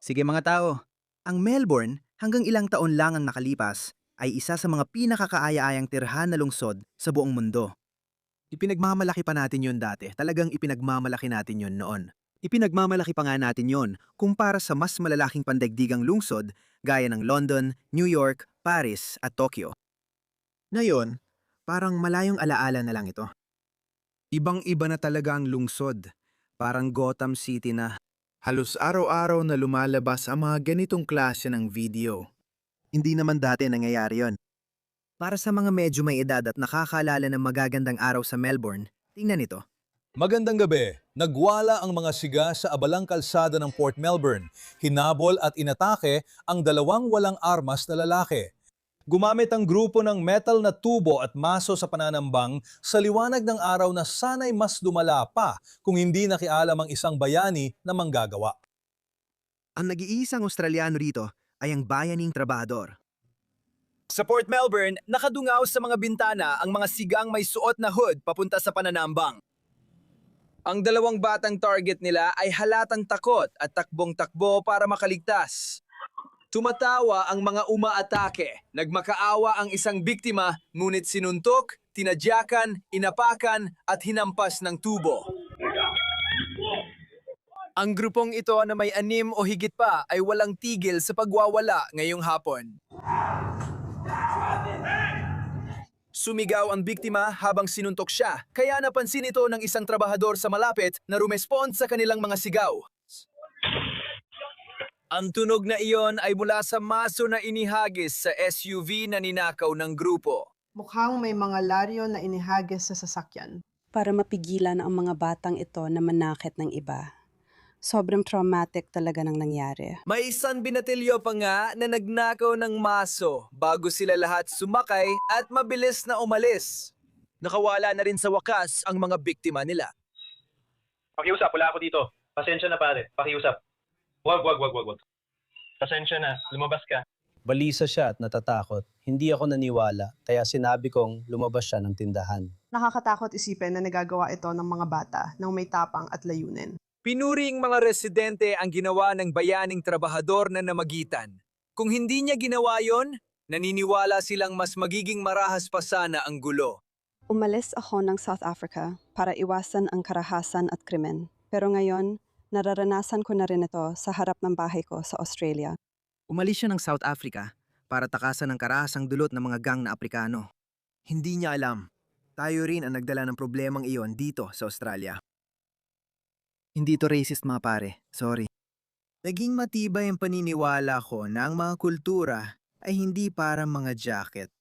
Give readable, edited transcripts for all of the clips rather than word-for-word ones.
Sige mga tao, ang Melbourne hanggang ilang taon lang ang nakalipas ay isa sa mga pinakakaaya-ayang tirhan na lungsod sa buong mundo. Ipinagmamalaki pa natin yon dati, talagang ipinagmamalaki natin yon noon. Ipinagmamalaki pa nga natin yon kumpara sa mas malalaking pandaigdigang lungsod gaya ng London, New York, Paris at Tokyo. Ngayon, parang malayong alaala na lang ito. Ibang-iba na talaga ang lungsod. Parang Gotham City na. Halos araw-araw na lumalabas ang mga ganitong klase ng video. Hindi naman dati nangyayari yon. Para sa mga medyo may edad at nakakaalala ng magagandang araw sa Melbourne, tingnan ito. Magandang gabi. Nagwala ang mga siga sa abalang kalsada ng Port Melbourne. Hinabol at inatake ang dalawang walang armas na lalaki. Gumamit ang grupo ng metal na tubo at maso sa pananambang sa liwanag ng araw na sana'y mas lumala pa kung hindi nakialam ang isang bayani na manggagawa. Ang nag-iisang Australiano rito ay ang bayaning trabahador. Sa Port Melbourne, nakadungaw sa mga bintana ang mga sigang may suot na hood papunta sa pananambang. Ang dalawang batang target nila ay halatang takot at takbong-takbo para makaligtas. Tumatawa ang mga umaatake. Nagmakaawa ang isang biktima, ngunit sinuntok, tinadyakan, inapakan at hinampas ng tubo. Ang grupong ito na may 6 o higit pa ay walang tigil sa pagwawala ngayong hapon. Sumigaw ang biktima habang sinuntok siya, kaya napansin ito ng isang trabahador sa malapit na rumespond sa kanilang mga sigaw. Ang tunog na iyon ay mula sa maso na inihagis sa SUV na ninakaw ng grupo. Mukhang may mga laryo na inihagis sa sasakyan. Para mapigilan ang mga batang ito na manakit ng iba. Sobrang traumatic talaga nang nangyari. May isang binatilyo pa nga na nagnakaw ng maso bago sila lahat sumakay at mabilis na umalis. Nakawala na rin sa wakas ang mga biktima nila. Pakiusap, wala ako dito. Pasensya na pare, pakiusap. Wag. Pasensya na, lumabas ka. Balisa siya at natatakot. Hindi ako naniwala, kaya sinabi kong lumabas siya ng tindahan. Nakakatakot isipin na nagagawa ito ng mga bata ng may tapang at layunin. Pinuring mga residente ang ginawa ng bayaning trabahador na namagitan. Kung hindi niya ginawa yon, naniniwala silang mas magiging marahas pa sana ang gulo. Umalis ako ng South Africa para iwasan ang karahasan at krimen. Pero ngayon, nararanasan ko na rin ito sa harap ng bahay ko sa Australia. Umalis siya ng South Africa para takasan ang karahasang dulot ng mga gang na Aprikano. Hindi niya alam. Tayo rin ang nagdala ng problemang iyon dito sa Australia. Hindi to racist mga pare, sorry. Naging matibay ang paniniwala ko na ang mga kultura ay hindi para mga jacket.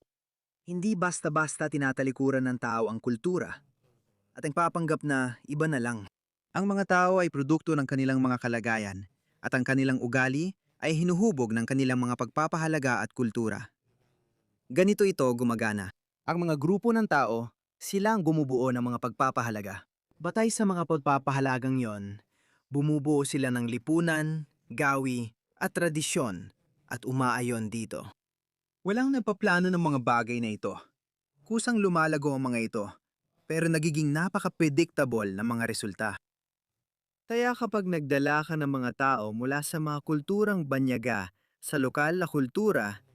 Hindi basta-basta tinatalikuran ng tao ang kultura. At ang papanggap na iba na lang. Ang mga tao ay produkto ng kanilang mga kalagayan at ang kanilang ugali ay hinuhubog ng kanilang mga pagpapahalaga at kultura. Ganito ito gumagana. Ang mga grupo ng tao, sila ang bumubuo ng mga pagpapahalaga. Batay sa mga pagpapahalagang yon, bumubuo sila ng lipunan, gawi, at tradisyon at umaayon dito. Walang nagpaplano ng mga bagay na ito. Kusang lumalago ang mga ito, pero nagiging napaka-predictable na mga resulta. Kaya kapag nagdala ka ng mga tao mula sa mga kulturang banyaga sa lokal na kultura,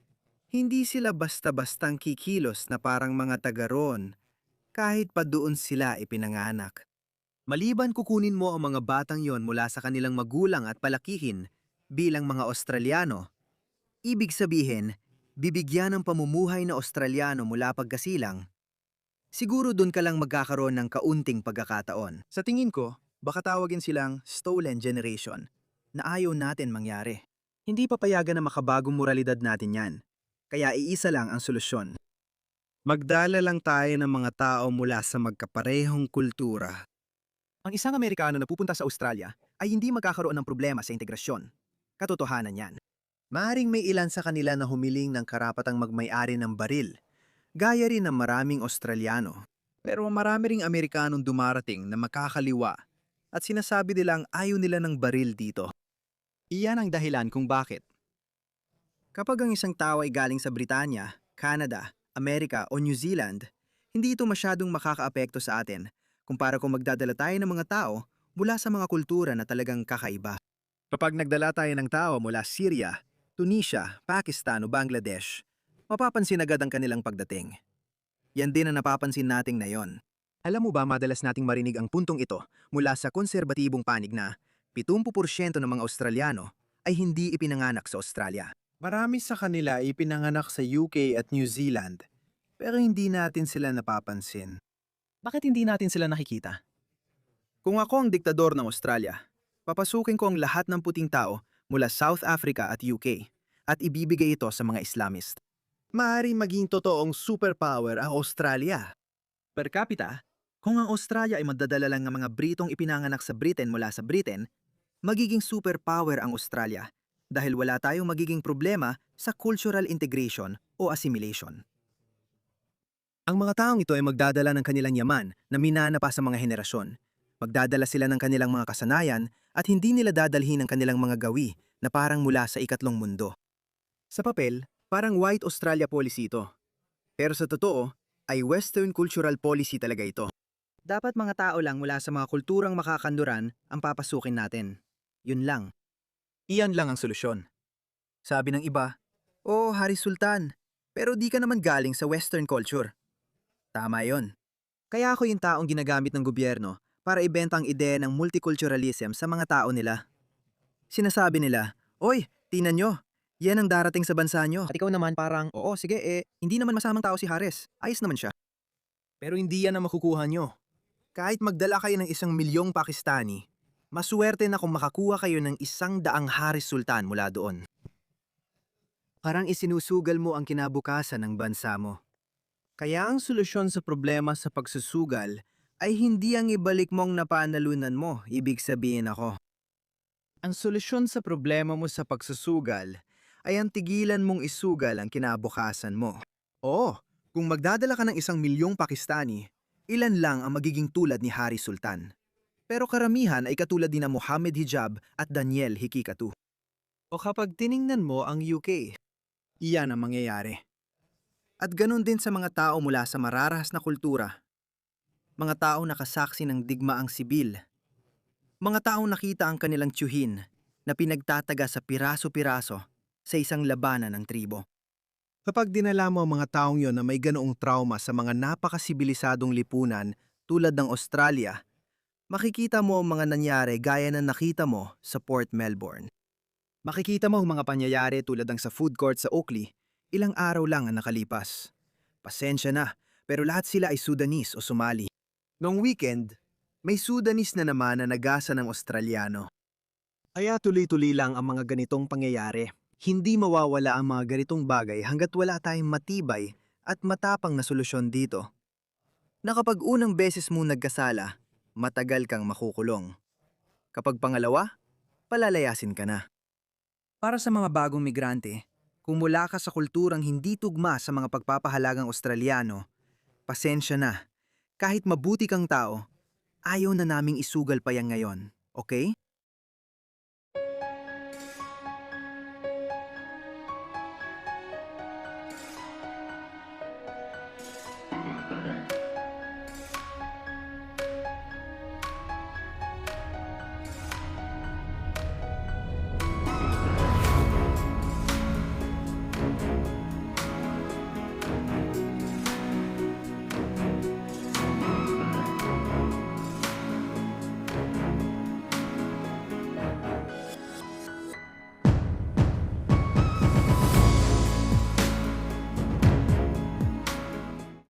hindi sila basta-bastang kikilos na parang mga taga-roon kahit pa doon sila ipinanganak. Maliban kukunin mo ang mga batang yon mula sa kanilang magulang at palakihin bilang mga Australiano, ibig sabihin, bibigyan ng pamumuhay na Australiano mula pagkasilang, siguro doon ka lang magkakaroon ng kaunting pagkakataon. Sa tingin ko, baka tawagin silang stolen generation na ayaw natin mangyari. Hindi papayagan na makabagong moralidad natin yan. Kaya iisa lang ang solusyon. Magdala lang tayo ng mga tao mula sa magkaparehong kultura. Ang isang Amerikano na pupunta sa Australia ay hindi magkakaroon ng problema sa integrasyon. Katotohanan yan. Maaring may ilan sa kanila na humiling ng karapatang magmay-ari ng baril, gaya rin ng maraming Australiano. Pero marami ring Amerikanong dumarating na makakaliwa at sinasabi nilang ayaw nila ng baril dito. Iyan ang dahilan kung bakit. Kapag ang isang tao ay galing sa Britanya, Canada, Amerika o New Zealand, hindi ito masyadong makakaapekto sa atin kumpara kung magdadala tayo ng mga tao mula sa mga kultura na talagang kakaiba. Kapag nagdala tayo ng tao mula Syria, Tunisia, Pakistan o Bangladesh, mapapansin agad ang kanilang pagdating. Yan din ang napapansin nating na yon. Alam mo ba madalas nating marinig ang puntong ito mula sa konserbatibong panig na 70% ng mga Australiano ay hindi ipinanganak sa Australia. Marami sa kanila ay ipinanganak sa UK at New Zealand, pero hindi natin sila napapansin. Bakit hindi natin sila nakikita? Kung ako ang diktador ng Australia, papasukin ko ang lahat ng puting tao mula South Africa at UK at ibibigay ito sa mga Islamist. Maaari maging totoong superpower ang Australia. Per capita, kung ang Australia ay magdadala lang ng mga Britong ipinanganak sa Britain mula sa Britain, magiging superpower ang Australia dahil wala tayong magiging problema sa cultural integration o assimilation. Ang mga taong ito ay magdadala ng kanilang yaman na minana pa sa mga henerasyon. Magdadala sila ng kanilang mga kasanayan at hindi nila dadalhin ang kanilang mga gawi na parang mula sa ikatlong mundo. Sa papel, parang White Australia policy ito. Pero sa totoo, ay Western cultural policy talaga ito. Dapat mga tao lang mula sa mga kulturang makakanduran ang papasukin natin. Yun lang. Iyan lang ang solusyon. Sabi ng iba, "Oh, Hari Sultan, pero di ka naman galing sa Western culture." Tama yon. Kaya ako yung taong ginagamit ng gobyerno para ibenta ang ideya ng multiculturalism sa mga tao nila. Sinasabi nila, "Oy, tingnan nyo, yan ang darating sa bansa nyo." At ikaw naman parang, "Oo, sige hindi naman masamang tao si Hares. Ayos naman siya." Pero hindi yan ang makukuha nyo. Kahit magdala kayo ng 1,000,000 Pakistani, maswerte na kung makakuha kayo ng 100 Haris Sultan mula doon. Parang isinusugal mo ang kinabukasan ng bansa mo. Kaya ang solusyon sa problema sa pagsusugal ay hindi ang ibalik mong napanalunan mo, ibig sabihin ako. Ang solusyon sa problema mo sa pagsusugal ay ang tigilan mong isugal ang kinabukasan mo. Oo, kung magdadala ka ng 1,000,000 Pakistani, ilan lang ang magiging tulad ni Hari Sultan. Pero karamihan ay katulad ni na Mohammed Hijab at Daniel Hikikatu. O kapag tiningnan mo ang UK, iyan ang mangyayari. At ganun din sa mga tao mula sa mararahas na kultura. Mga taong nakasaksi ng digmaang sibil. Mga taong nakita ang kanilang tiyuhin na pinagtataga sa piraso-piraso sa isang labanan ng tribo. Kapag dinala mo ang mga taong yon na may ganoong trauma sa mga napakasibilisadong lipunan tulad ng Australia, makikita mo ang mga nangyari gaya ng nakita mo sa Port Melbourne. Makikita mo ang mga pangyayari tulad ng sa food court sa Oakley, ilang araw lang ang nakalipas. Pasensya na, pero lahat sila ay Sudanese o Somali. Noong weekend, may Sudanese na naman na nagasa ng Australiano. Kaya tuloy-tuloy lang ang mga ganitong pangyayari. Hindi mawawala ang mga ganitong bagay hanggat wala tayong matibay at matapang na solusyon dito. Na kapag unang beses mo nagkasala, matagal kang makukulong. Kapag pangalawa, palalayasin ka na. Para sa mga bagong migrante, kung mula ka sa kulturang hindi tugma sa mga pagpapahalagang Australiano, pasensya na. Kahit mabuti kang tao, ayaw na naming isugal pa yan ngayon, okay?